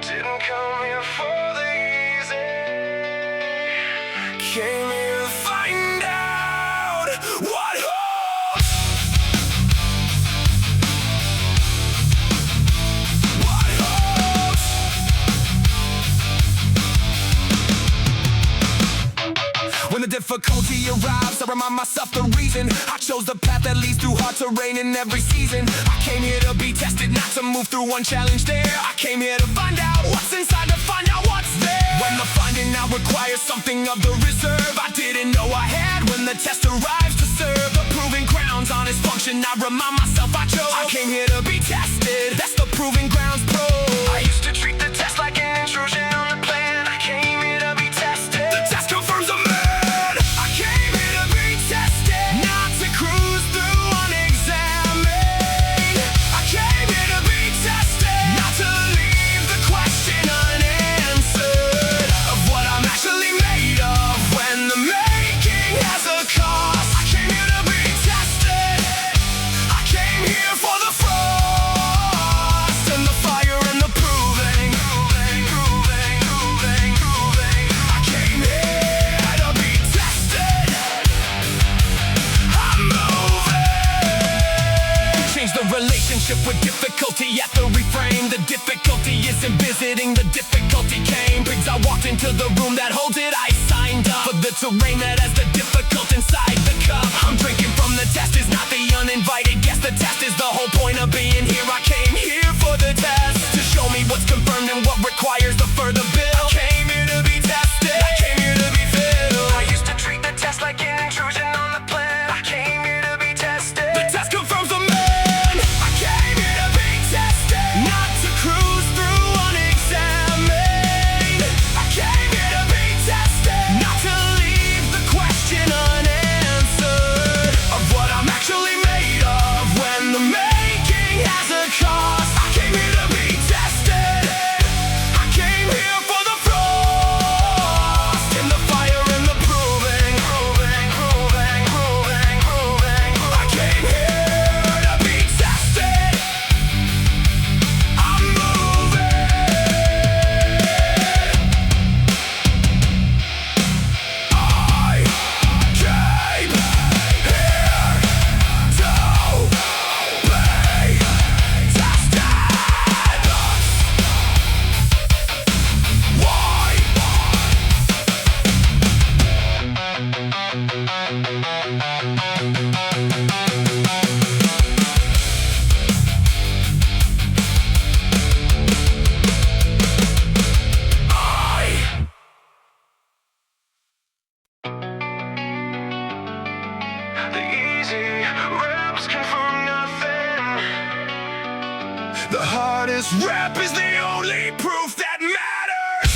Didn't come here for the easy. Came here to find out what holds. What holds. When the difficulty arrives, I remind myself the reason I chose the path that leads through hard terrain in every season. I came here to be tested, not to move through one challenge there. I came here to find out what's inside, to find out what's there. When the finding out requires something of the reserve I didn't know I had, when the test arrives to serve the proving grounds on its function, I remind myself I chose. I came here to be tested, that's the proving grounds pro. I used to treat the test like an intrusion on the plan. I came here to be tested, the test confirms a man. I came here to be tested, not to cruise through unexamined. I came here to be tested, not to leave the question unanswered of what I'm actually made of when the making has a cost. I came here to be tested. I came here for the frost and the fire and the proving. I came here to be tested. I'm moving. Change the relationship with difficulty at the reframe. The difficulty isn't visiting, the difficulty came. Briggs, I walked into the room that holds it. I signed up for the terrain that has the difficult inside the cup. I'm drinking from the test, is not the uninvited guest. The test is the whole point of being here. I came here for the test, to show me what's confirmed and what requires the further bill. I came here to be tested, I came here to be filled. I used to treat the test like an intrusion on the plan. I came here to be tested, the test confirms the man. I came here to be tested, not to cruise through unexamined. I came here to be tested, not to leave the question unanswered of what I'm actually made of when the making has a cost. I came here to be tested. I came here for the frost and the fire and the proving. I came here to be tested. I'm moving. I came here to be tested. Why? The easy reps confirm nothing. The hardest rep is the only proof that matters.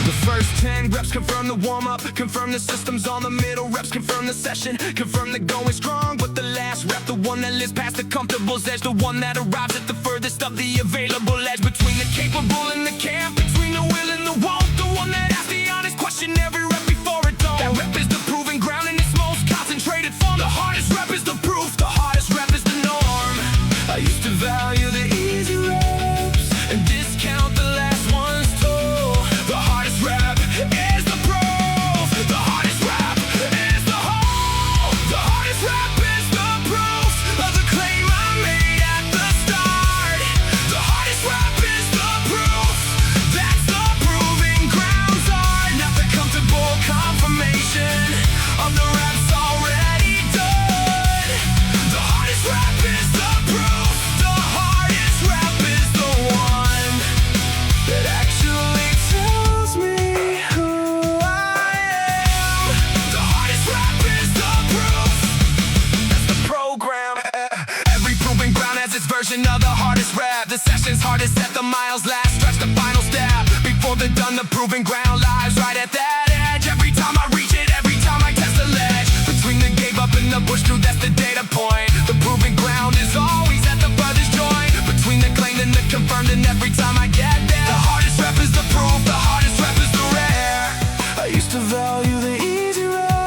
The first 10 reps confirm the warm-up, confirm the system's on. The middle reps confirm the session, confirm the going strong. But the last rep, the one that lives past the comfortable's edge, the one that arrives at the furthest of the available edge, between the capable and the camp, between the will and the won't, the one that asks the honest question every rep before it don't. That rep is the proving ground in its most concentrated form. The hardest rep is the proof, the hardest rep is the norm. I used to value the easy reps and discount the last ones too. The hardest rep is the proof, the hardest rep is the whole. The hardest rep is the proof of the claim I made at the start. The hardest rep is the proof, that's the proving grounds are, not the comfortable confirmation of the reps already done. The hardest rep is the proof, the hardest rep is the one that actually tells me who I am. The hardest rep is the proof, that's the program. Every proving ground has its version of the hardest rep. The session's hardest at the miles last stretch, the final step. Before they're done, the proving ground lies right at that edge. Every time I reach it, every time I test the ledge, between the gave up and the bush through, that's the data point. The proving ground is always at the furthest joint, between the claimed and the confirmed, and every time I get there, the hardest rep is the proof, the hardest rep is the rare. I used to value the easy rep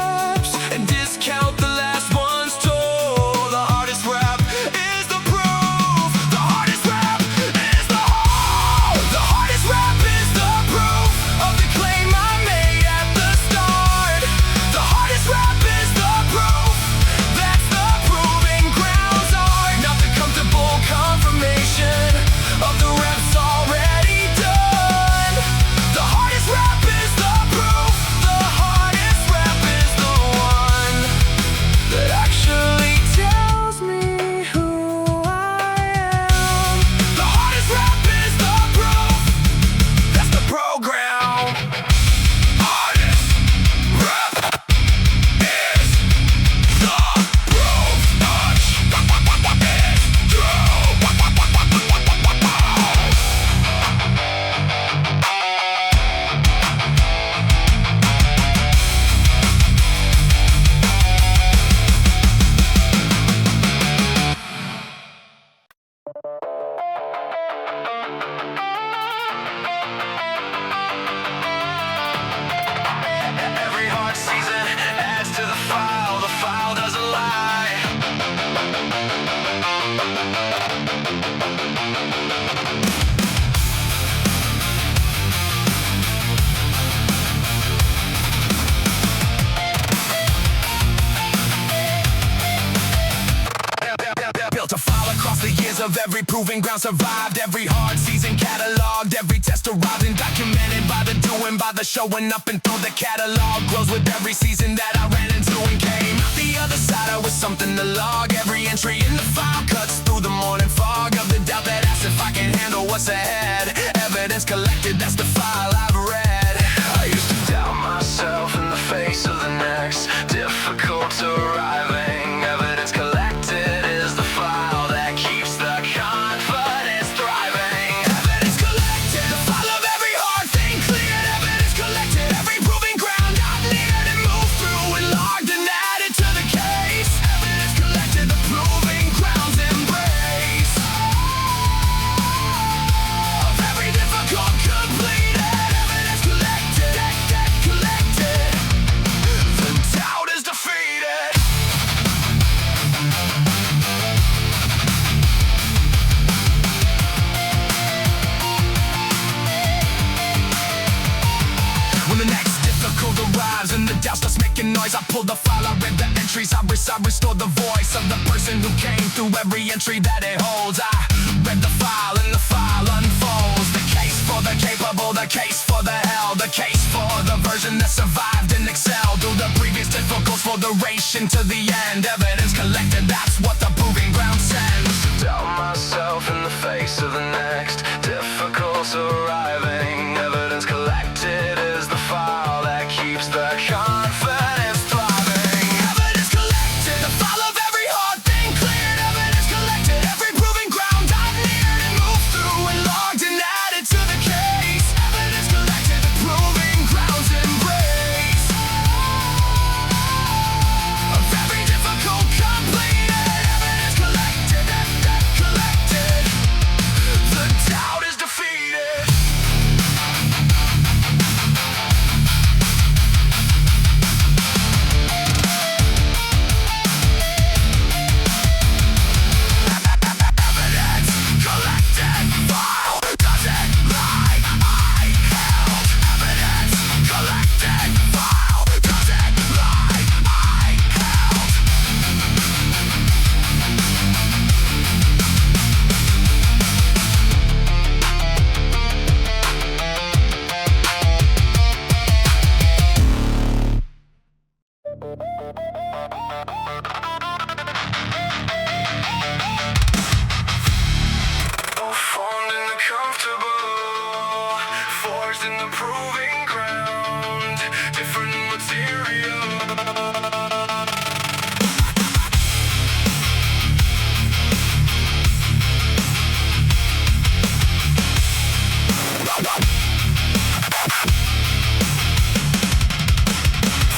of every proving ground survived, every hard season cataloged, every test arrived and documented by the doing, by the showing up and through the catalog. Grows with every season that I ran into and came out the other side. I was something to log, every entry in the file cuts through the morning fog of the doubt that asks if I can handle what's ahead. Evidence collected, that's the file I've read. I used to doubt myself in the face of the next, difficult arriving. Evidence collected is the file that keeps the confidence thriving. Evidence collected, the file of every hard thing cleared. Evidence collected, every proving ground I've neared and moved through and logged and added to the case. Evidence collected, the proving grounds embrace of every difficult completed. Evidence collected, collected. The doubt is defeated. When the next difficult arrives and the doubt starts making noise, I pull the file, I read the entries, I restore the voice of the person who came through every entry that it holds. I read the file and the file unfolds. The case for the capable, the case for the held, the case for the version that survived and excelled through the previous difficulties for the duration to the end. Evidence collected, that's what the proving ground sends. Doubt myself in the face of the next difficult arriving. Evidence collected is the file that keeps the confidence thriving. Evidence collected, the file of every hard thing cleared. Evidence collected, every proving ground I've neared and moved through and logged and added to the case. Evidence collected, the proving grounds embrace of every difficult completed. Evidence collected, collected. The doubt is defeated. Evidence collected, file doesn't lie, I held. Evidence collected, file doesn't lie, I held. Formed in the comfortable, forged in the proving ground, different material.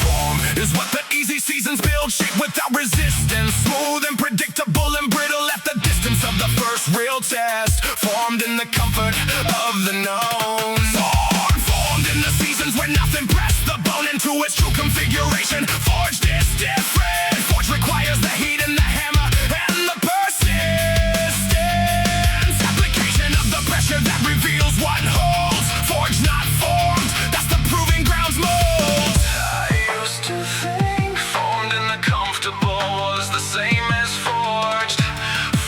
Form is what the easy seasons build, shape without resistance, smooth and predictable and brittle at the distance of the first real test. Formed in the comfort of the known. Formed in the seasons where nothing pressed the bone into its true configuration. Forged is different. Forged requires the heat and the hammer and the persistence. Application of the pressure that reveals what holds. Forged, not formed. That's the proving grounds mold. I used to think formed in the comfortable was the same as forged.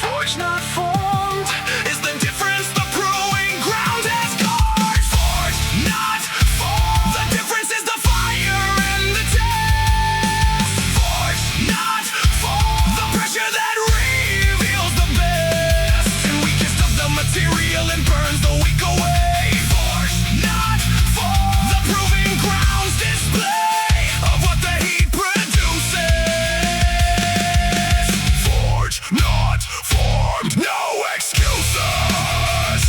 Forged, not formed, is the difference the proving ground has scored. Forged, not formed, the difference is the fire and the test. Forged, not formed, the pressure that reveals the best and weakest of the material and burns the weak away. Forged, not formed, the proving grounds display of what the heat produces. Forged, not formed, no excuses.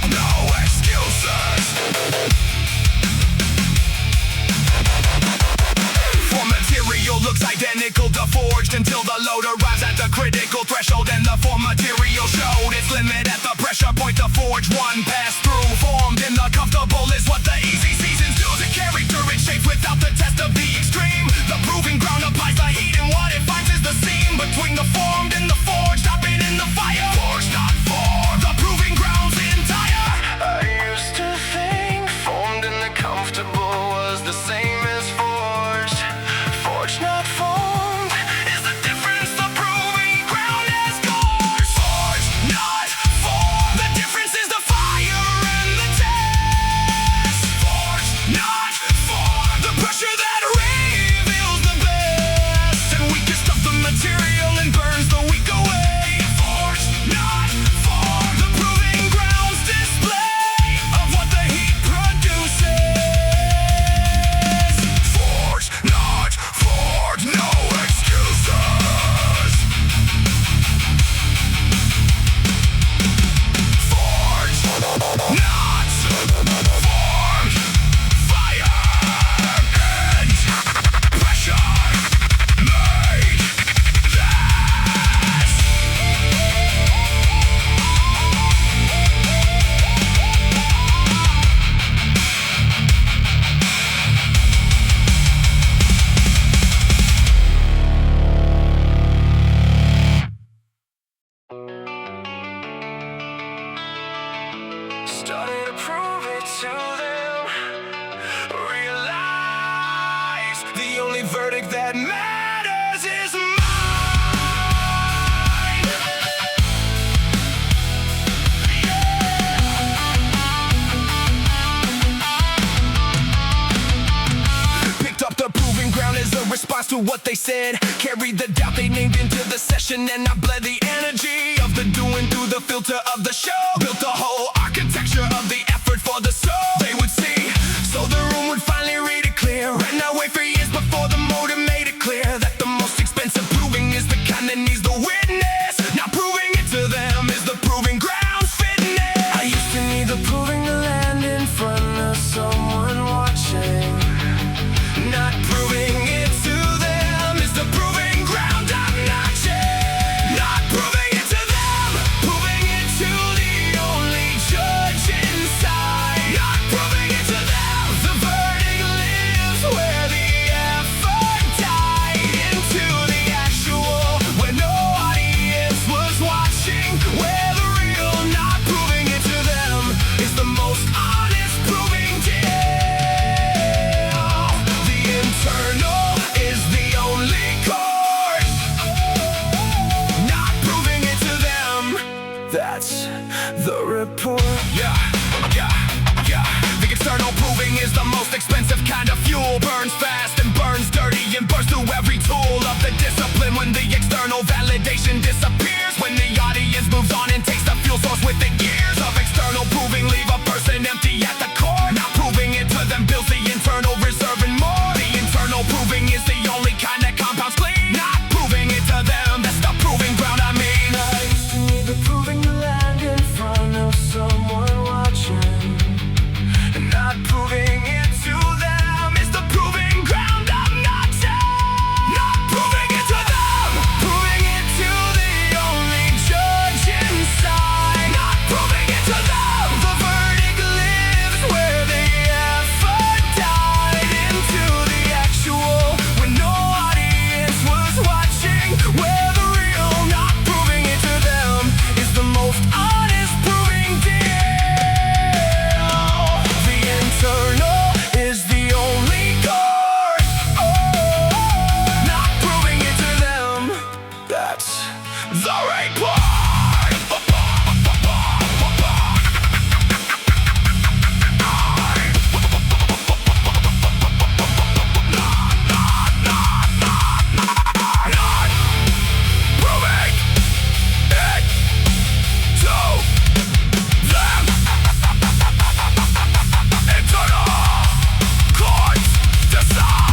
No excuses. For material looks identical to forged until the load arrives at the critical threshold and the form material showed its limit at the pressure point. The forged one passed through. Formed in the comfortable is what the easy seasons do. The character it shapes without the test of the extreme. The proving ground applies the heat and what it finds is the seam between the formed and the forged. I've been in the fire. Forged, not formed. The proving ground's entire. I used to think formed in the comfortable was the same as forged. Forged, not formed, is the difference the proving Not formed, fire and pressure made this. Started to prove it to them. Realize the only verdict that matters is mine. Picked up the proving ground as a response to what they said. Carried the doubt they named into the session, and I bled the energy of the doing through the filter of the show. Built the whole architecture of the effort for the soul they would see, so the room would finally read it clear. And I wait for years before the motive made it clear that the most expensive proving is the kind that needs the witness. Not proving it to them is the proving ground's fitness. I used to need the proving to land in front of someone watching. Not proving it to them is the proving ground I'm notching. Not proving it to them, proving it to the only judge inside. Not proving it to them, the verdict lives where the effort died. Into the actual, where no audience was watching, where the real. Not proving it to them is the most honest proving deal. The internal is the only course. Not proving it to them, that's the report. Yeah. The external proving is the most expensive kind of fuel. Burns fast and burns dirty and burns through every tool of the discipline. When the external validation disappears, when the audience moves on and takes the fuel source with it. Years of external proving leave a person empty at the core. Not proving it to them builds the internal reserve and more. The internal proving is the only kind that compounds clean. Not proving it to them, that's the proving ground I mean. I used to need the proving to land in front of someone watching. And not proving it to them is the proving ground I'm notching. Not proving it to them, proving it to the only judge inside. Not proving it to them, the verdict lives where the effort died. Into the actual, when no audience was watching, where the real. Not proving it to them is the most honest proving deal. The internal is the only course. Not proving it to them, that's the right part. Not proving it to them. Internal courts decide.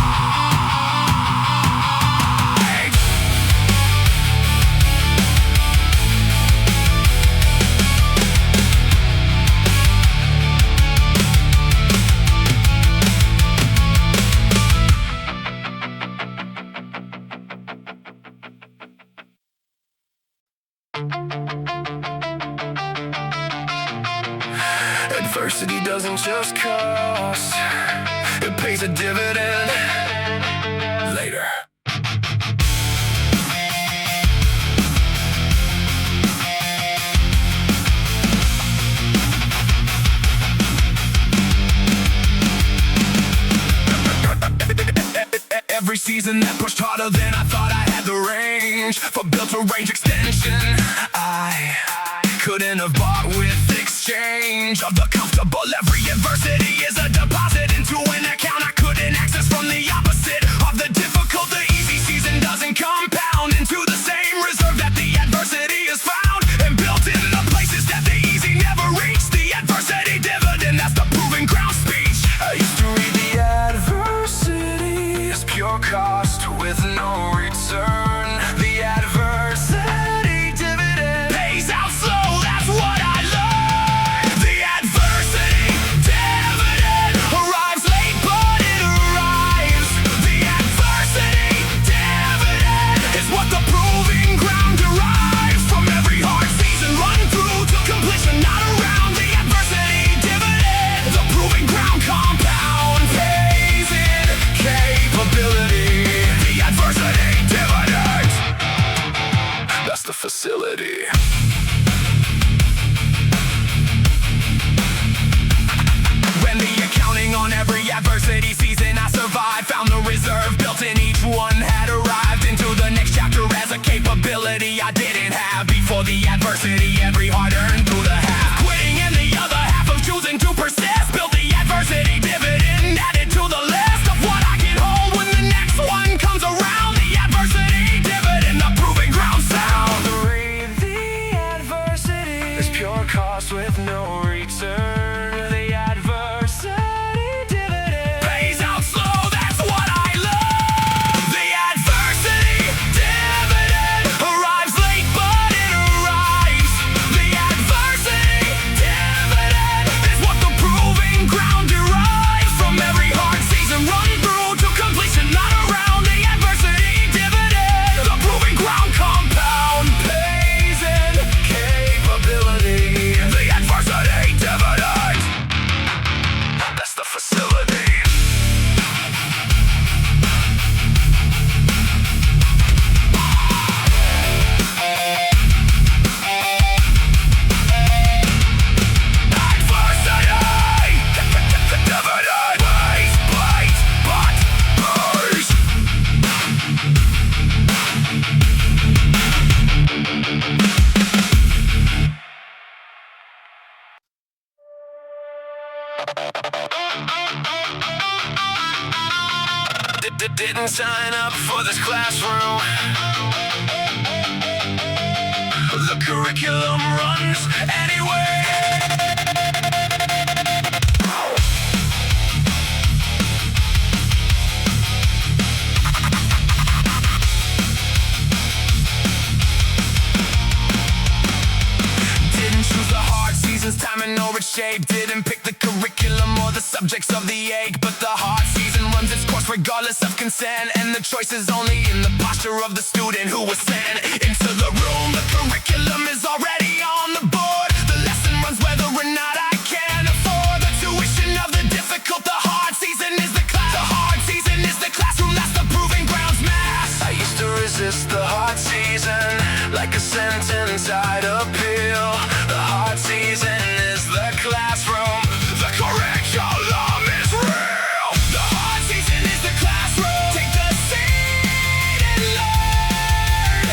Adversity doesn't just cost, it pays a dividend later. Every season that pushed harder than I thought I had the range for built-to range extension. I couldn't have bought with exchange of the comfortable. Every adversity is a deposit into an account I couldn't access from the opposite of the difficult. The easy season doesn't compound into the same reserve that the adversity is found and built in the places that the easy never reached. The adversity dividend, that's the proving ground speech. I used to read the adversity as pure cost with no return. The adversity dividend pays out slow, that's what I learned. The the adversity, every hard-earned through the half. Quitting and the other half of choosing to persist. Built the adversity dividend, added to the list of what I can hold when the next one comes around. The adversity dividend, the proving ground sound. The adversity is pure cost with no return. The adversity dividend pays out slow, that's what I love. The adversity dividend arrives late, but it arrives. The adversity dividend is what the proving ground derives from every hard season run through to completion, not around. The adversity dividend, the proving ground compound pays in capability. The adversity dividend, that's the facility. Didn't sign up for this classroom. The curriculum runs anyway. Didn't choose the hard seasons, timing or its shape. Didn't pick the curriculum or the subjects of the ache. But the hard season runs its course regardless of consent. And the choice is only in the posture of the student who was sent into the room. The curriculum is already on the board. The lesson runs whether or not I can afford the tuition of the difficult. The hard season is the class. The hard season is the classroom, that's the proving grounds mass. I used to resist the hard season like a sentence I'd appeal. The hard season is the classroom. The curriculum is real. The hard season is the classroom. Take the seat and learn.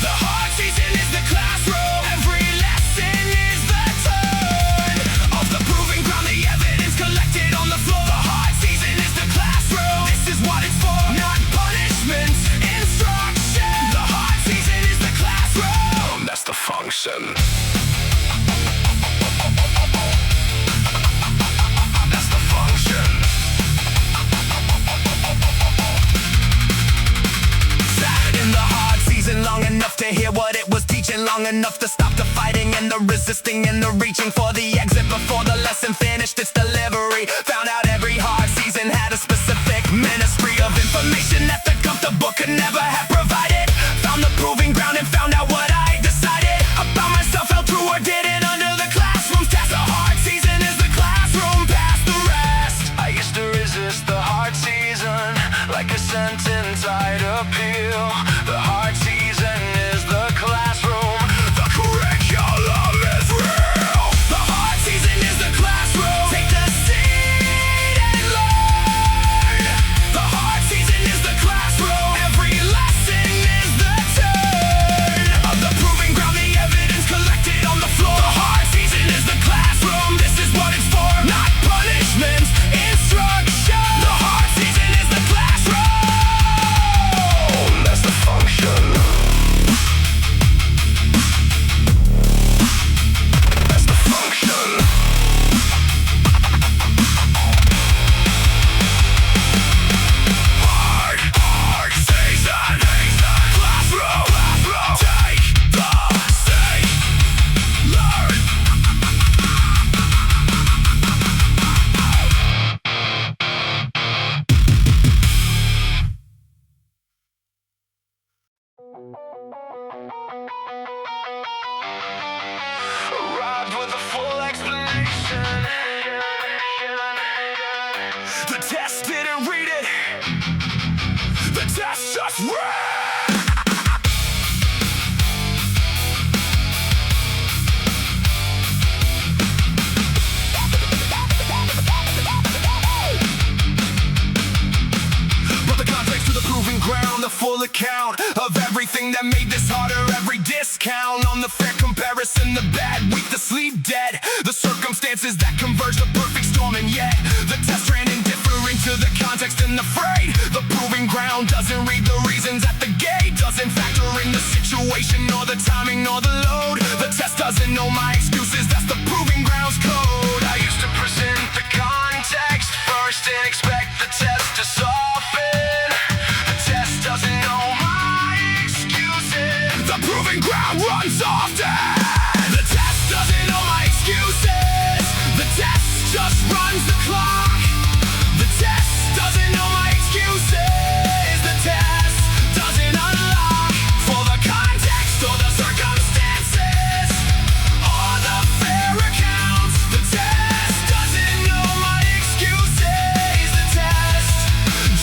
The hard season is the classroom. Every lesson is the turn of the proving ground. The evidence collected on the floor. The hard season is the classroom. This is what it's for, not punishment, instruction. The hard season is the classroom. That's the function. Long enough to hear what it was teaching, long enough to stop the fighting and the resisting and the reaching for the exit before the lesson finished its delivery. Found out every hard season had a specific ministry of information that the comfortable could never have provided. Found the proving ground and found out what I decided about myself, held true or didn't under the classroom's test. The hard season is the classroom, past the rest. I used to resist the hard season like a sentence I'd appeal. The hard season is the classroom. The curriculum is real. The hard season is the classroom. Take the seat and learn. The hard season is the classroom. Every lesson is the turn of the proving ground. The evidence collected on the floor. The hard season is the classroom. This is what it's for, not punishment, instruction. The hard season is the classroom. That's the function. That's the function. Hard season. Classroom. Take the seat. Learn. Arrived with a full explanation. The test didn't read it. The test just read. But the context to the proving ground, the full account of everything that made this harder, every discount on the fair comparison. and the bad, weak, the sleep dead. The circumstances that converge, the perfect storm, and yet the test ran indifferent to the context and the freight. The proving ground doesn't read the reasons at the gate, doesn't factor in the situation nor the timing nor the load. The test doesn't know my excuses, that's the proving ground's code. I used to present the context first and expect the test to soften. The test doesn't know my excuses, the proving ground runs often. The test doesn't know my excuses, the test just runs the clock. The test doesn't know my excuses, the test doesn't unlock for the context or the circumstances or the fair accounts. The test doesn't know my excuses, the test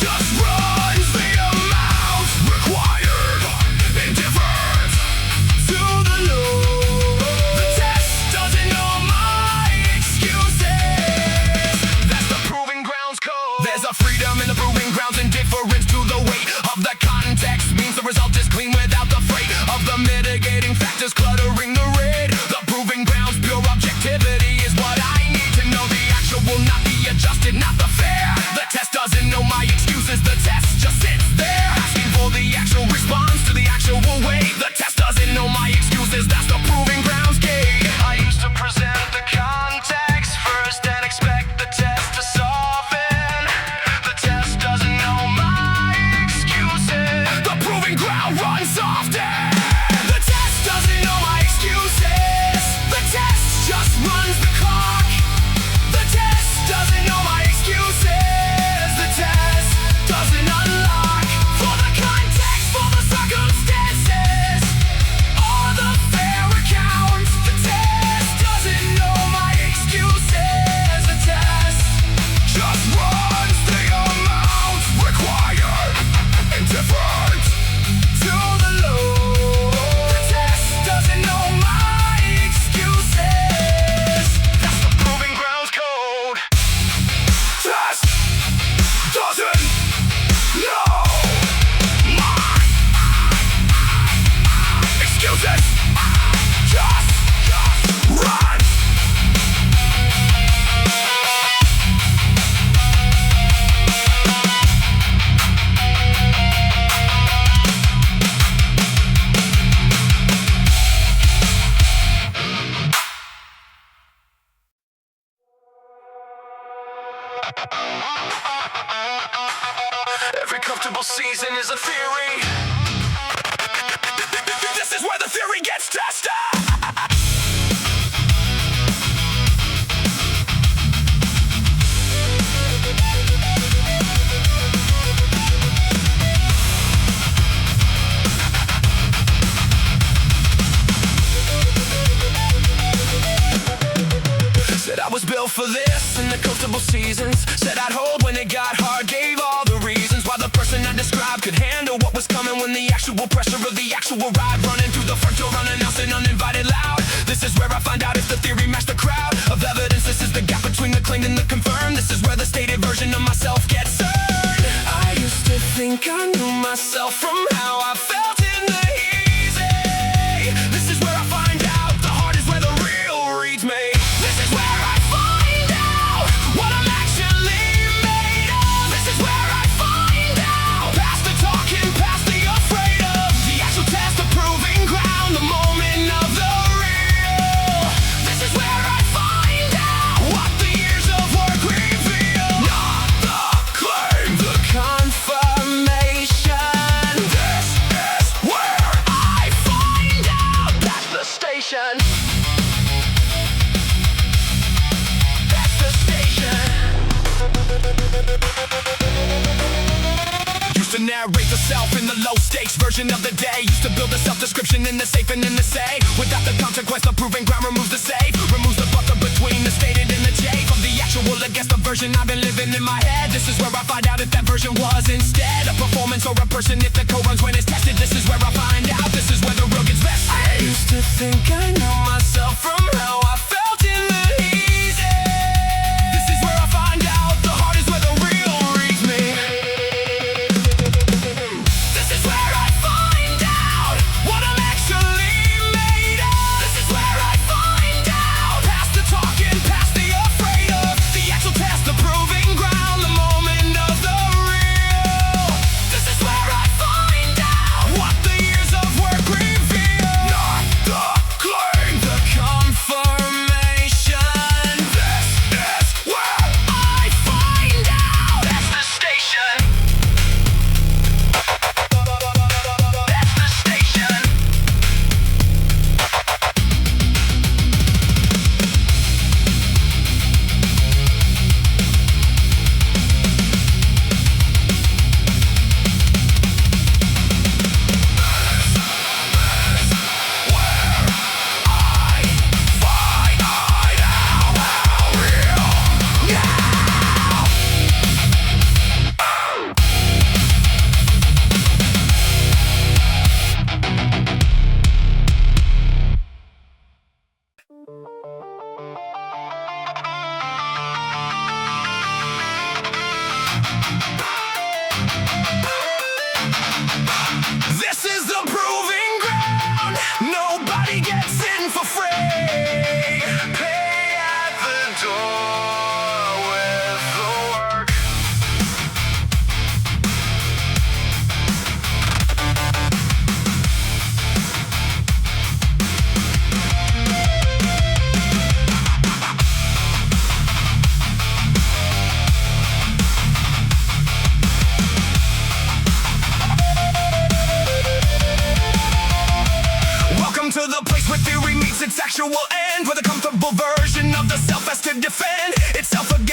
just runs the amount required, indifferent to the load. The test doesn't know my excuses, that's the proving grounds code. There's a freedom in the proving grounds, indifference to the weight of the context means the result is clean without the freight of the mitigating factors cluttering the red. The proving grounds pure objectivity is what I need to know. The actual will not be adjusted, not the fair. The test doesn't know my excuses, the test just sits there asking for the actual response to the actual weight. The test doesn't know my excuses, that's the proving grounds gate. I used to present the context first and expect the test to soften. The test doesn't know my excuses, the proving ground runs often. The test doesn't know my excuses, the test just runs the clock. The test doesn't know my excuses, the test doesn't unlock for the context, for the circumstances or the fair accounts. The test doesn't know my excuses, the test just runs the amount required, indifferent to the load. The test doesn't know my excuses, that's the proving grounds code. Test doesn't know my excuses, just run. Every comfortable season is a theory. This is where the theory gets tested. Said I was built for this in the comfortable seasons. Said I'd hold when it got hard. Gave all the reasons why the person I described could handle what was coming when the actual pressure of the actual ride. Running through the front door unannounced and uninvited loud. This is where I find out if the theory matched the crowd of evidence. This is the gap between the claimed and the confirmed. This is where the stated version of myself gets earned. I used to think I knew myself from how I felt in the easy. This is where I find out the heart is where the real reads me. This is where I find out what I'm actually made of. This is where I find out past the talking, past the afraid of the actual test, the proving ground, the moment of the real. This is where I find out what the years of work reveal. Not the claim, the confirmation. This is where I find out that's the station. That's the station. Used to narrate the self in the low stakes version of the day. Used to build a self-description in the safe and in the say. Without the consequence, the proving ground removes the safe. Removes the buffer between the stated and the J. From the actual against the version I've been living in my head. This is where I find out if that version was instead a performance or a person. If the code runs when it's tested, this is where I find out. This is where the real gets vested. I used to think I knew myself from how I felt in the easy. This is where I find out the heart is where the real reads me. This is where I find out what I'm actually made of. This is where I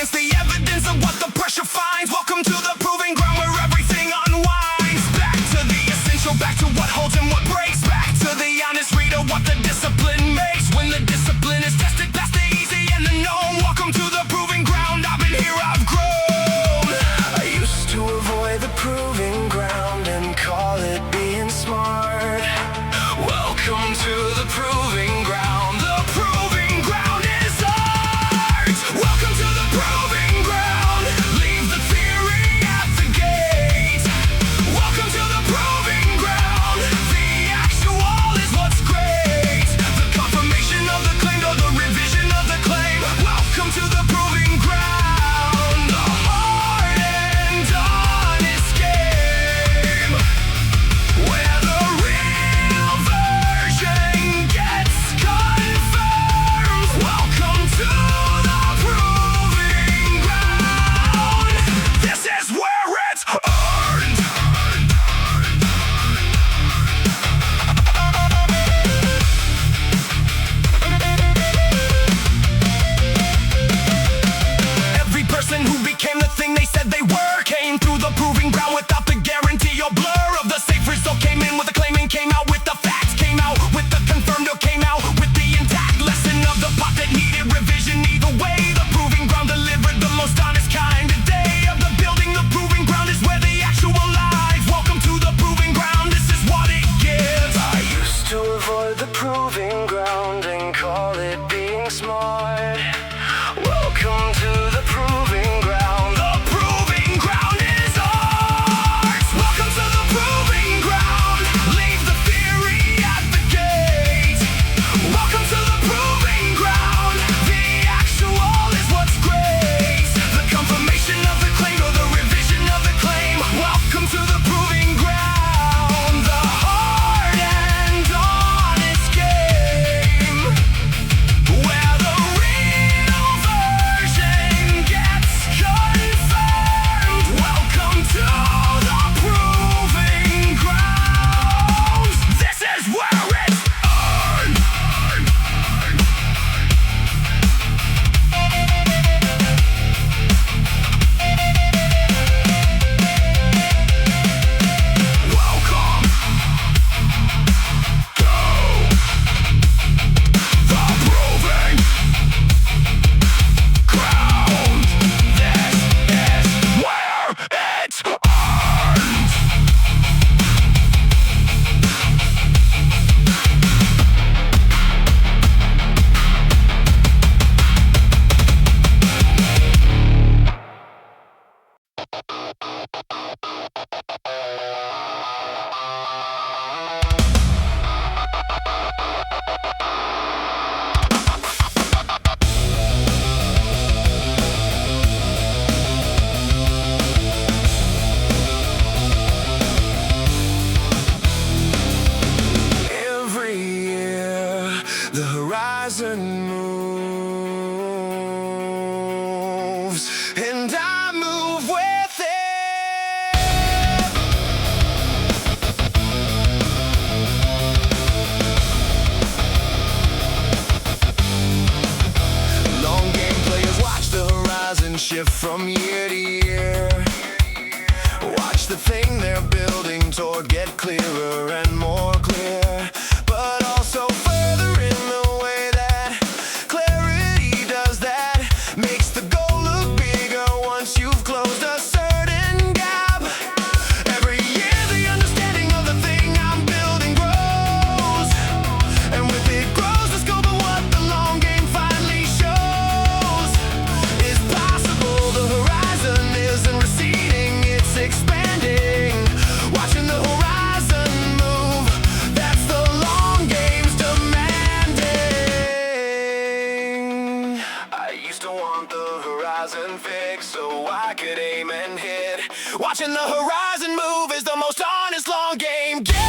against the evidence of what the pressure finds. Welcome to the proving ground where everything unwinds. Back to the essential, back to what holds and what breaks. Back to the honest reader, what the discipline makes. When the discipline is tested past the easy and the known. Welcome to the proving ground, I've been here, I've grown. I used to avoid the proving ground and call it being smart. Welcome to the proving ground. The proving ground is art. Welcome to the proving ground. Leave the theory at the gate. Welcome to the proving ground. The actual is what's great. The confirmation of the claim or the revision of the claim. Welcome to the proving ground. The hard and honest game, where the real version gets confirmed. Welcome to the proving ground. This is where it's earned. Every person who became the thing they said they were came through the proving ground without the guarantee or blur of the safe result. Came in with a claim and came out with the facts. Came out with the confirmed or came out with the intact lesson of the pot that needed revision. Either way, the proving ground delivered the most honest kind of day of the building. The proving ground is where the actual lies. Welcome to the proving ground, this is what it gives. I used to avoid the proving ground and call it being smart. Welcome to the proving ground. The proving ground is ours. Welcome to the proving ground. Leave the theory at the gate. Welcome to the proving ground. The actual is what's great. The confirmation of the claim or the revision of the claim. Welcome to the proving ground. The hard and honest game, where the real version gets confirmed. Welcome to the proving ground. This is where it's earned. Welcome to the proving ground. This is where it's earned. Every year, the horizon moves, and I move with it. Long game players watch the horizon shift from year to year. Watch the thing they're building toward get clearer and more clear, but also further in the way that clarity does that. Makes the goal look bigger once you've closed a certain gap. Every year the understanding of the thing I'm building grows, and with it grows the scope of what the long game finally shows is possible. The horizon isn't receding, it's expanding. Watching the horizon move, that's the long game's demanding. I used to want the horizon fixed so I could aim and hit. Watching the horizon move is the most honest long game gift.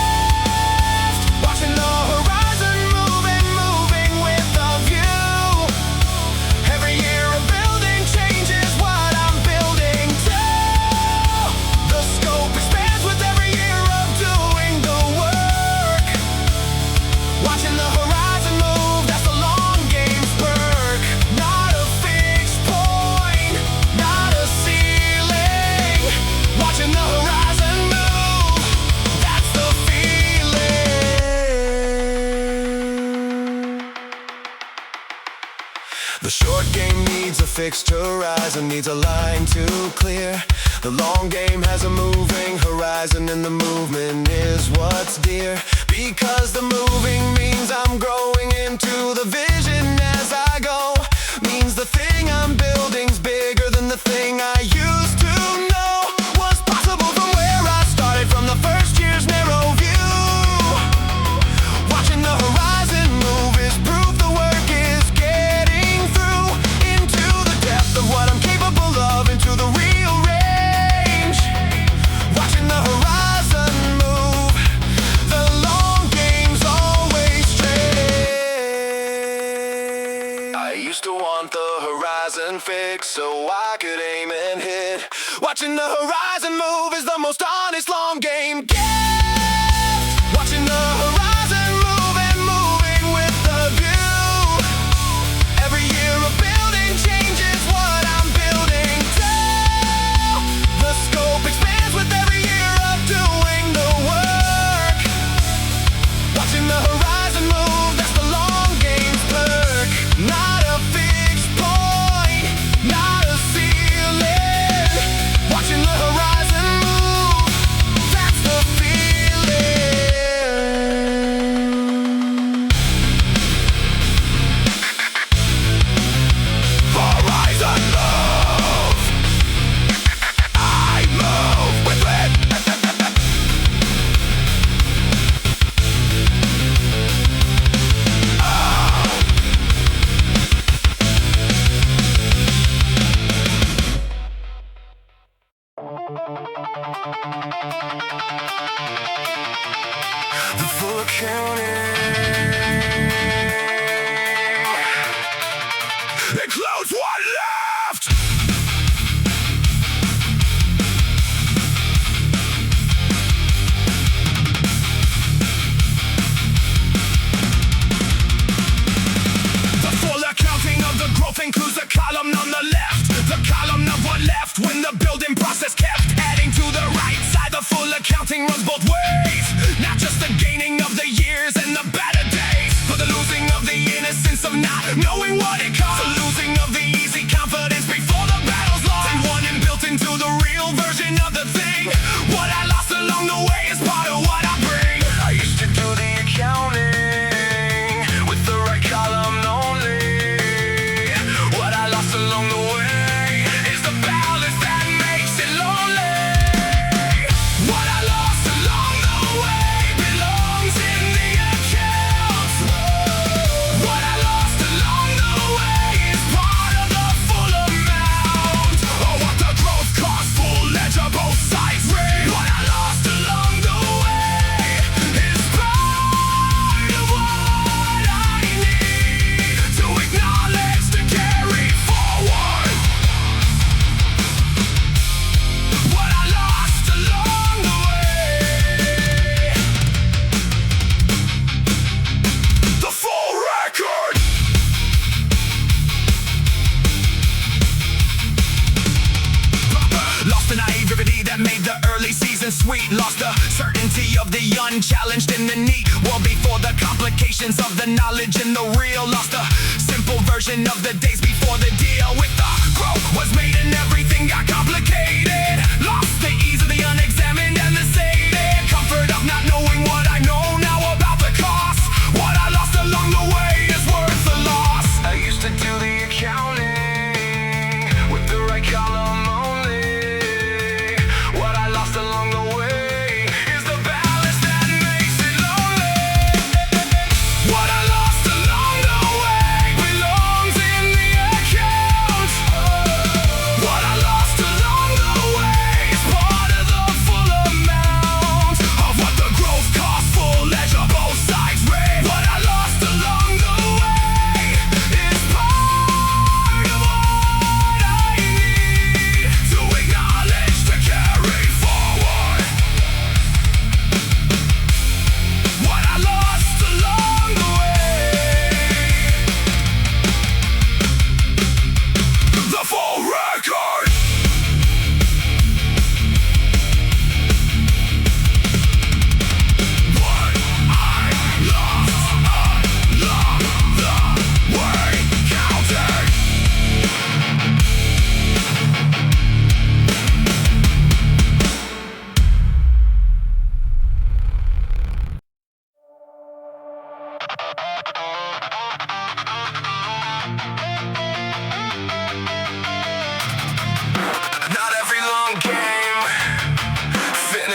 Watching the horizon move and moving with a view. Every year a building changes what I'm building to. The scope expands with every year of doing the work. Watching the horizon move, that's the long game's perk. Not a fixed point, fixed horizon needs a line to clear. The long game has a moving horizon, and the movement is what's dear. Because the moving means I'm growing into the vision as I go. Means the thing I'm building's bigger than the thing I used to know. Was possible from where I started, from the first year's narrow view. Watching the horizon move is proof the work is getting through. Into the depth of what I'm capable of, into the real range. Watching the horizon move, the long game's always straight. I used to want the horizon fixed so I could aim and hit. Watching the horizon move is the most honest long game gift. Watching the horizon move and moving with the view. Every year of building changes what I'm building to. The scope expands with every year of doing the work. Watching the horizon move, that's the long game's perk. Not a fixed point, not a ceiling. Watching the horizon move, that's the feeling. Horizon move, I move with it. The full accounting includes one left. The full accounting of the growth includes the column on the left. The column of what left when the building process kept adding to the right side. The full accounting runs both ways, not just the gaining of the years and the better days, but the losing of the innocence of not knowing what it costs. The losing of the easy confidence before the battle's lost, and one and built into the real version of the thing. What I lost along the way is part of what I bring. I used to do the accounting with the right column only. What I lost along the way is the balance that makes it lonely. What I lost along the way belongs in the accounts. What I lost along the way is part of the full amount. Oh, what the growth cost, full ledger, both sides read. What I lost along the way is part of what I need to acknowledge to carry forward. What I lost along the way, the full record. Lost the naivety that made the early season sweet. Lost the certainty of the unchallenged in the neat world before the complications of the knowledge and the real. Lost the simple version of the days before the deal with the growth was made and everything got complicated. Lost the ease of the unexamined and the sated comfort of not knowing what I know now about the cost. What I lost along the way is worth the loss. I used to do the accounting with the right column only. What I lost along the way is the balance that makes it lonely. What I lost along the way belongs in the accounts. What I lost along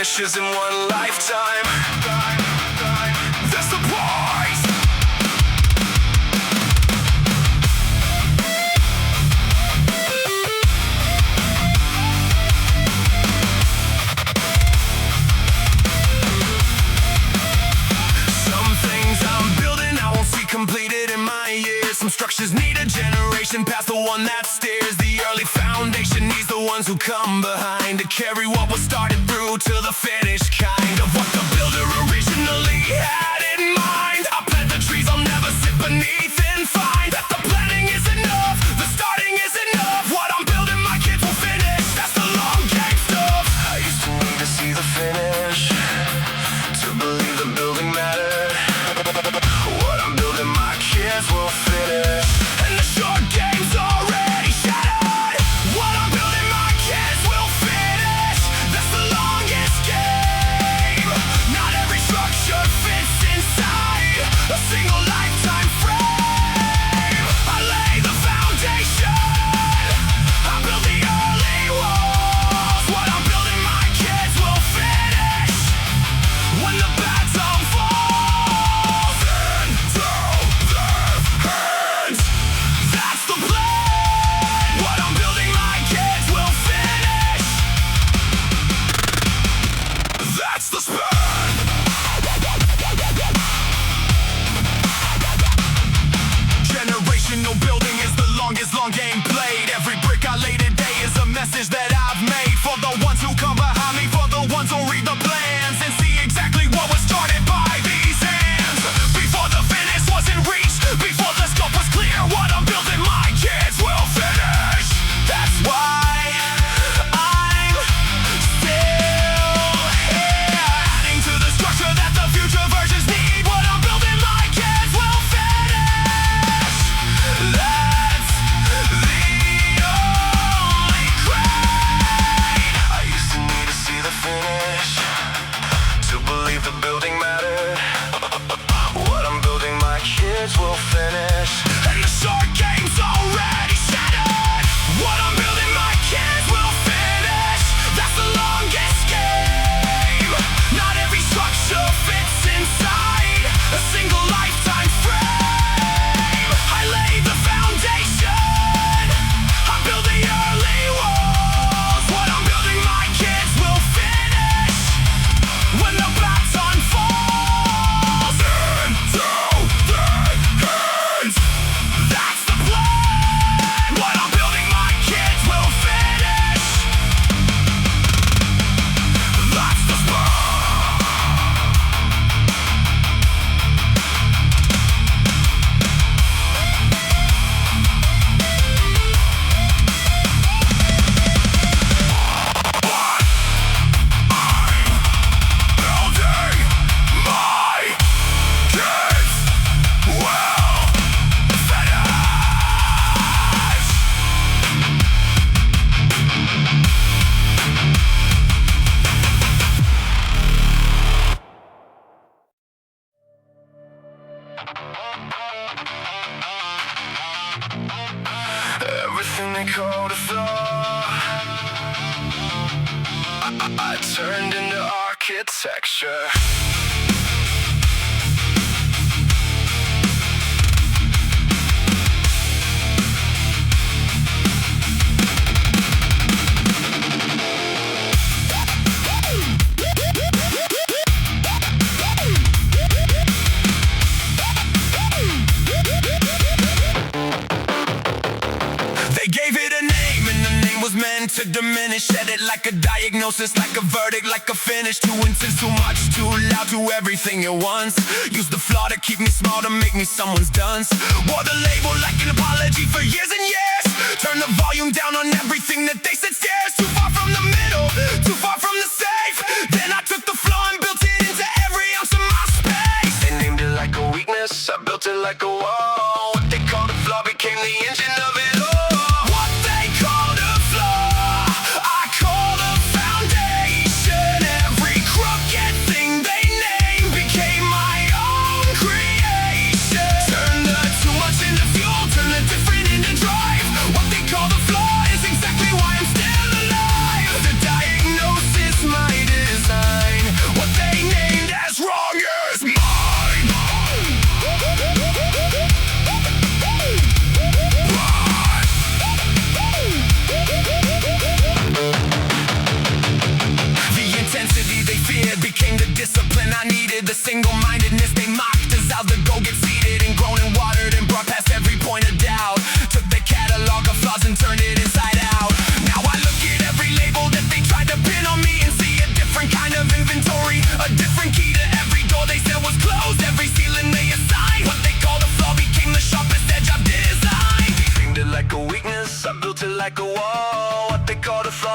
wishes in one lifetime. That's the price. Some things I'm building I won't see completed in my years. Some structures need a generation past the one that steers. The early foundation needs the ones who come behind to carry what was started through to the finish, kind of what the builder originally had in mind. I plant the trees I'll never sit beneath and find that the planning is enough, the starting is enough. What I'm building my kids will finish, that's the long game stuff. I used to need to see the finish to believe the building mattered. What I'm building my kids will finish, and the short game's already shattered. What I'm building my kids will finish, that's the longest game. Not every structure fits inside a single lifetime frame. I lay the foundation, I build the early walls. What I'm building my kids will finish when the baton falls into their hands. That's the plan. What I'm building my kids will finish. That's the span. Generational building is the longest long game played. Every brick I lay today is a message that I've made for the ones who come behind me, for the ones who read the plans and see exactly what was started by these hands. Before the finish was in reach, before the scope was clear, what I'm building my kids will finish. That's why I'm still here, adding to the structure that the future versions need. What I'm building my kids will finish. That's the only grade. I used to need to see the finish to believe the building mattered. What I'm building my kids will finish, and the short game's already shattered. What I'm building my kids will finish, that's the longest game. Not every structure fits inside a single lifetime frame. I lay the foundation, I build the early walls. What I'm building my kids will finish when the baton falls into their hands. That's the plan. What I'm building my kids will finish. That's the span. Building my kids will finish. Everything they called a flaw, I turned into architecture. They gave it a name, and the name was meant to diminish. Said it like a diagnosis, like a verdict, like a finish. Too intense, too much, too loud, too everything at once. Used the flaw to keep me small, to make me someone's dunce. Wore the label like an apology for years and years. Turned the volume down on everything that they said scares. Too far from the middle, too far from the safe. Then I took the flaw and built it into every ounce of my space. They named it like a weakness, I built it like a wall. What they called a flaw became the engine of it all. What they called a flaw, I call the foundation. Every crooked thing they named became my own creation. Turn the too much into fuel, turn the different into drive. What they call the flaw is exactly why I'm still alive.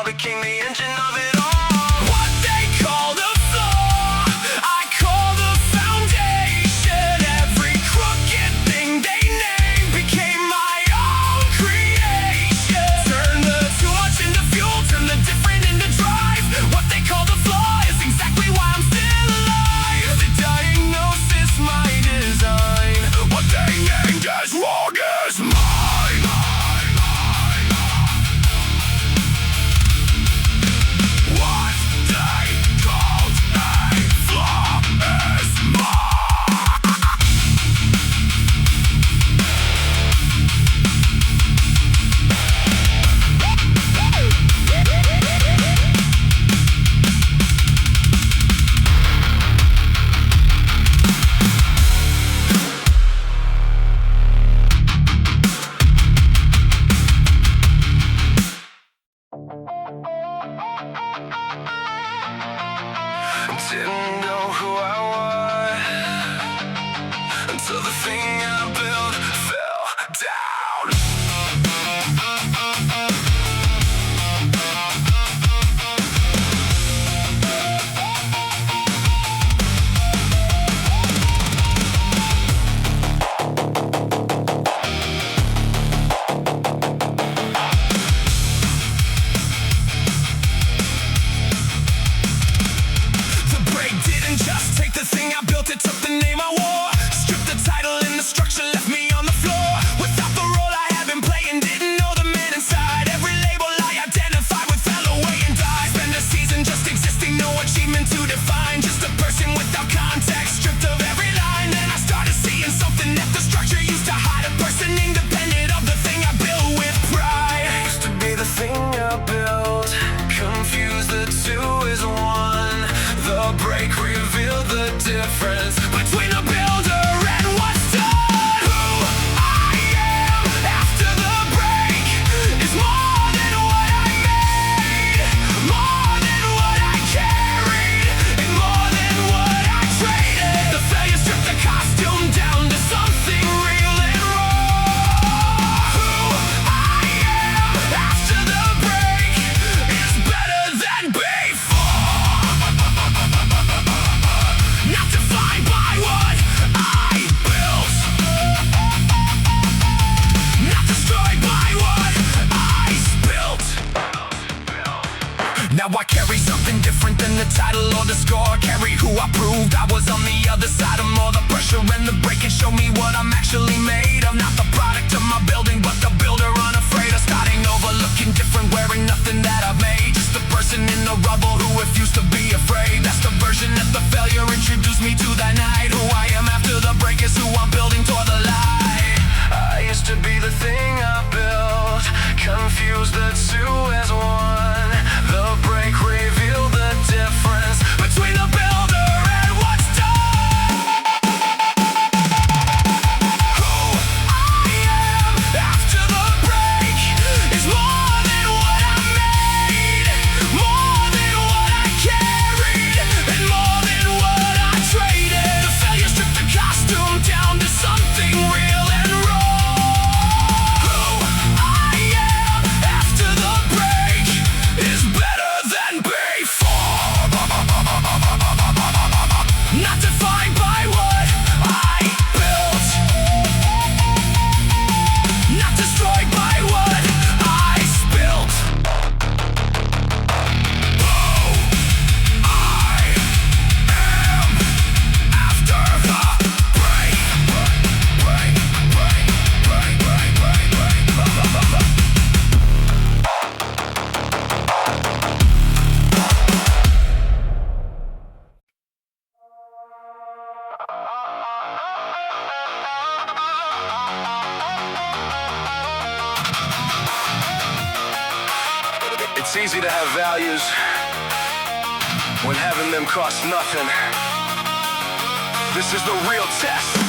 flaw became the engine of it all. What they call the flaw, I call the foundation. Every crooked thing they name became my own creation. Turn the too much into fuel, turn the different into drive. What they call the flaw is exactly why I'm still alive. The diagnosis, my design. What they named as wrong is mine. Didn't know who I was until the thing I built fell down. Just take the thing I built, it took the name I wore. Stripped the title and the structure, left me on the floor. Without the role I had been playing, didn't know the man inside. Every label I identified with fell away and died. Spend a season just existing, no achievement to define. Just a person without context, stripped of every line. Then I started seeing something that the structure used to hide. A person independent of the thing I built with pride. Used to be the thing I built, confused the two is one. The break revealed the difference between a builder and what's done. Who I am after the break is more than what I made, more than what I carried, and more than what I traded. The failure stripped the costume down to something real and raw. Who I am after the break is better than before. Not defined by what I built, not destroyed by what I spilt. Now I carry something different than the title or the score. Carry who I proved I was on the other side of more. The pressure and the break can show me what I'm actually made of. Not the product of my building, but the builder unafraid of starting over, looking different, wearing nothing that I've made. Just a person in the rubble who refused to be afraid. That's the version that the failure introduced me to that night. Who I am after the break is who I'm building toward the light. I used to be the thing I built, confused the two as one. The break revealed the difference between the builder and what's done. Who I am after the break is more than what I made, more than what I carried, and more than what I traded. The failure stripped the costume down to something real and raw. Who I am after the break is better than before. Not defined by what I built, not destroyed by what I spilt. Who I am after the break. It's easy to have values when having them costs nothing. This is the real test.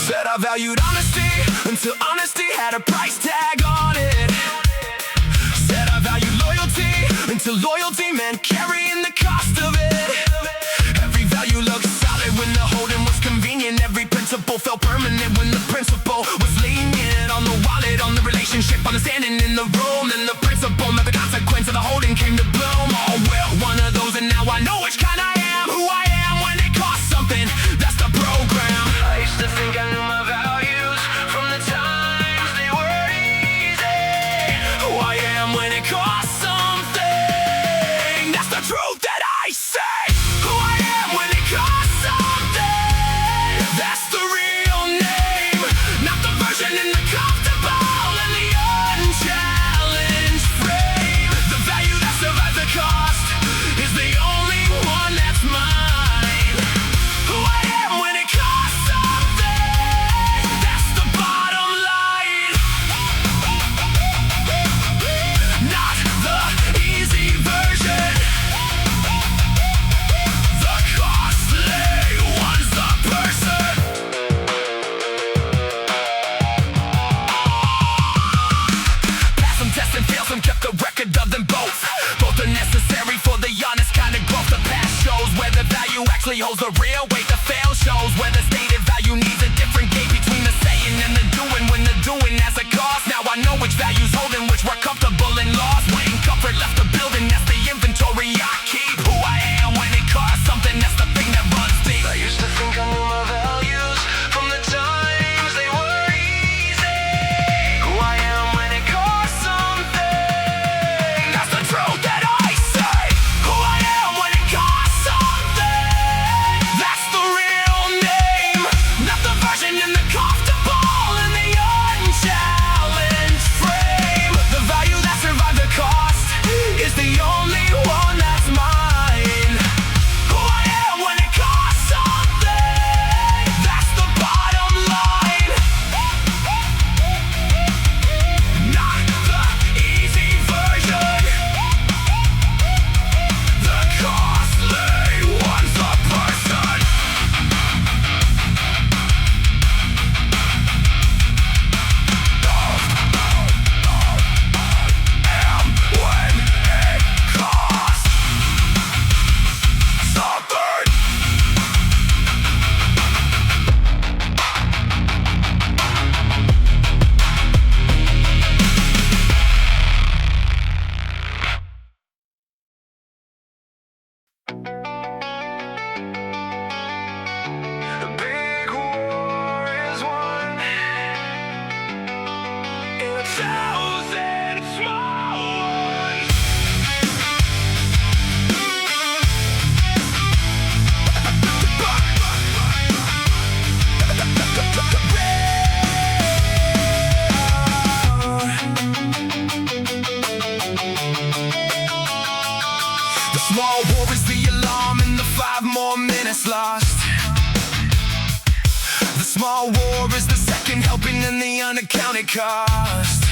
Said I I valued honesty until honesty had a price tag on it. Said I valued loyalty until loyalty meant carrying the cost of it. Every value looked solid when the holding was convenient. Every principle felt permanent when the principle was lenient. On the wallet, on the relationship, understanding in the room. Then the principle met the consequence of the holding came to bloom. Oh well, one of those, and now I know which kind I am. Who I am when it costs something, that's the program. I used to think I knew my values from the times they were easy. Who I am when it costs something, that's the truth that I say. Who I am when it costs something, that's the real name. Not the version in the comfortable and the unchallenged frame. The value that survives the cost is the only one that's mine. Who I am when it costs something, that's the bottom line. Not the easy version, the costly one's the person. Pass some tests and fail some, kept a record of them both. Both are necessary for the honest kind of growth. The past shows where the value actually holds the real weight. The fail shows where the stated value needs a different gate between the saying and the doing. When the doing has a cost, now I know which values holding, which were comfortable and lost. Waiting comfort left the building, that's the inventory I keep. Who I am when it costs something, that's the thing that runs deep. I used to think I knew my values from the times they were easy. Who I am when it costs something, that's the truth that I say. Who I am when it costs something, that's the real name. Not the version in the comfortable and the unchallenged frame. The value that survived the cost is the only one that's mine. Who I am when it costs something, that's the bottom line. Not the easy version, the costly one's the person. Am when it costs something. The big war is won in 1,000 small ones. The small war is the alarm and the 5 more minutes lost. The small war is the second helping and the unaccounted cost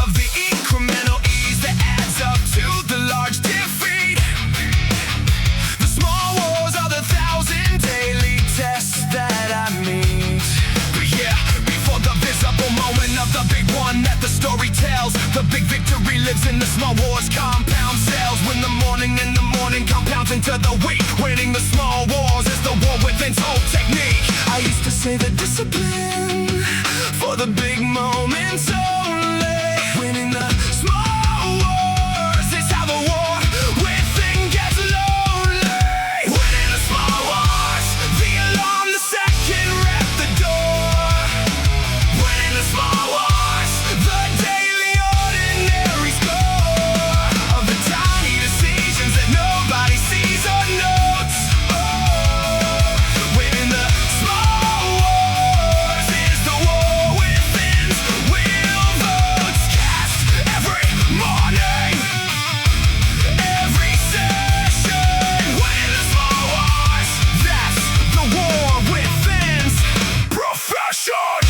of the incremental ease that adds up to the large defeat. The small wars are the 1,000 daily tests that I meet. But yeah, before the visible moment of the big one that the story tells, the big victory lives in the small wars compound cells. When the morning compounds into the week, winning the small wars is the war within's whole technique. I used to say the discipline for the big moments only. Winning the small wars is how the war within gets lonely. Winning the small wars, the alarm, the second rep, the door. Winning the small wars, the daily ordinary score of the tiny decisions that nobody sees or notes. Oh, winning the small wars is the war within's will votes cast every morning, every session. Winning the small wars, that's the war within's profession.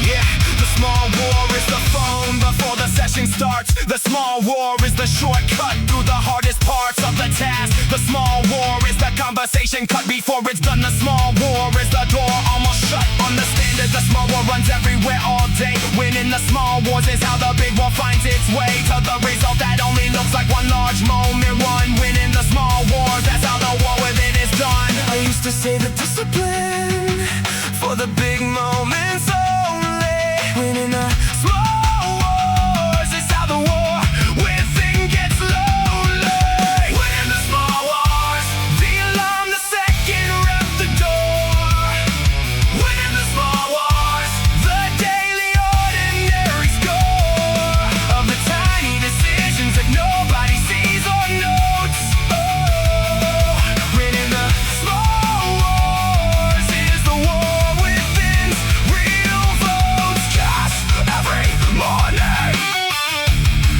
Yeah, the small war is the phone before the session starts. The small war is the shortcut through the hardest parts of the task. The small war is the conversation cut before it's done. The small war is the door almost shut. Understand that the small war runs everywhere all day. Winning the small wars is how the big war finds its way to the result that only looks like one large moment. One winning the small wars, that's how the war within is done. I used to say the discipline for the big moments only. Winning the small wars is how the war within gets lonely. Winning the small wars, the alarm, the second rep, the door. Winning the small wars, the daily ordinary score of the tiny decisions that nobody sees or notes. Oh, winning the small wars is the war within's real votes. Just every morning,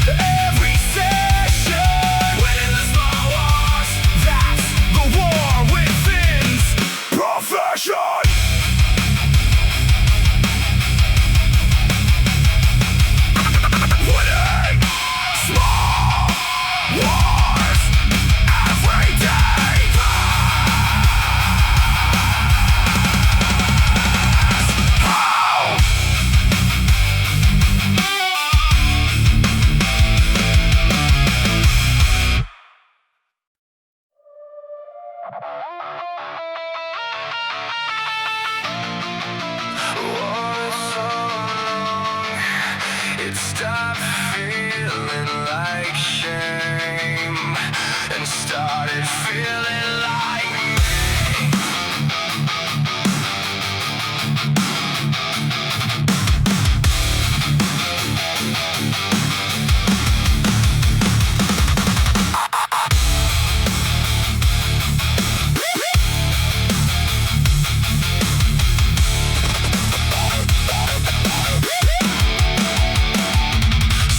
every session. Winning the small wars, that's the war within's profession. Winning small wars every day. How? It stopped feeling like shame and started feeling like me.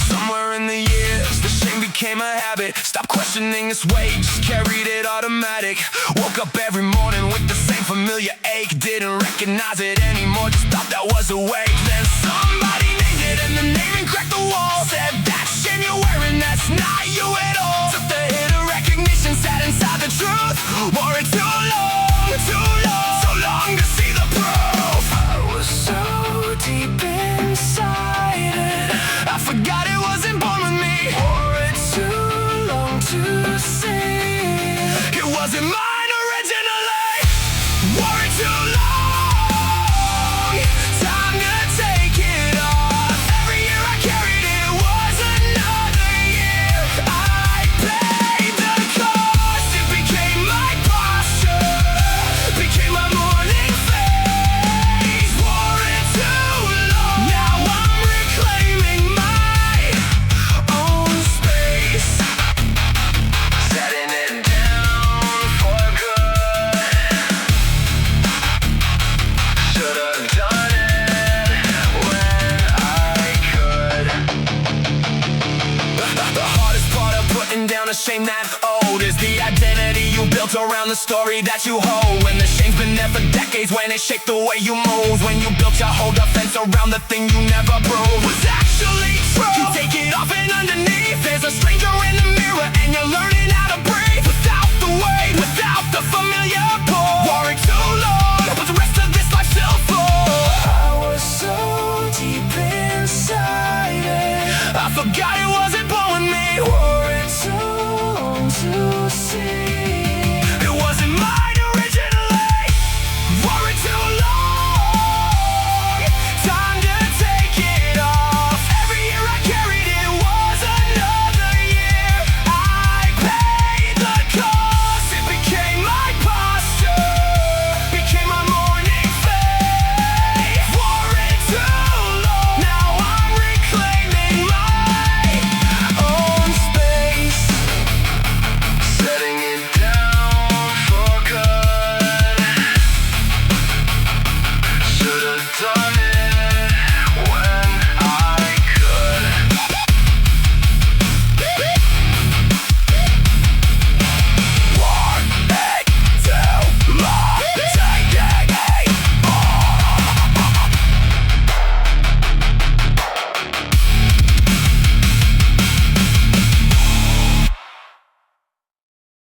Somewhere in the years, the shame became a habit. Stopped questioning its weight, just carried it automatic. Woke up every morning with the same familiar ache. Didn't recognize it anymore, just thought that was awake. Then somebody named it and the naming cracked the wall. Said that shame you're wearing, that's not you at all. Took the hit of recognition, sat inside the truth. Wore it too long to see the proof. I was so deep inside it, I forgot it wasn't born with me. Wore it too long to see. It wasn't mine originally. Wore it too long. Time to take it off. Every year I carried it was another year. I paid the cost. It became my posture, became my morning face. Wore it too long. Now I'm reclaiming my own space. Setting it down for good. Should've done it when I could. The hardest part of putting down a shame that's old is the identity you built around the story that you hold. When the shame's been there for decades, when it shaped the way you move. When you built your whole defense around the thing you never proved was actually true. You take it off and underneath there's a stranger in the mirror, and you're learning how to breathe without the weight, without the familiar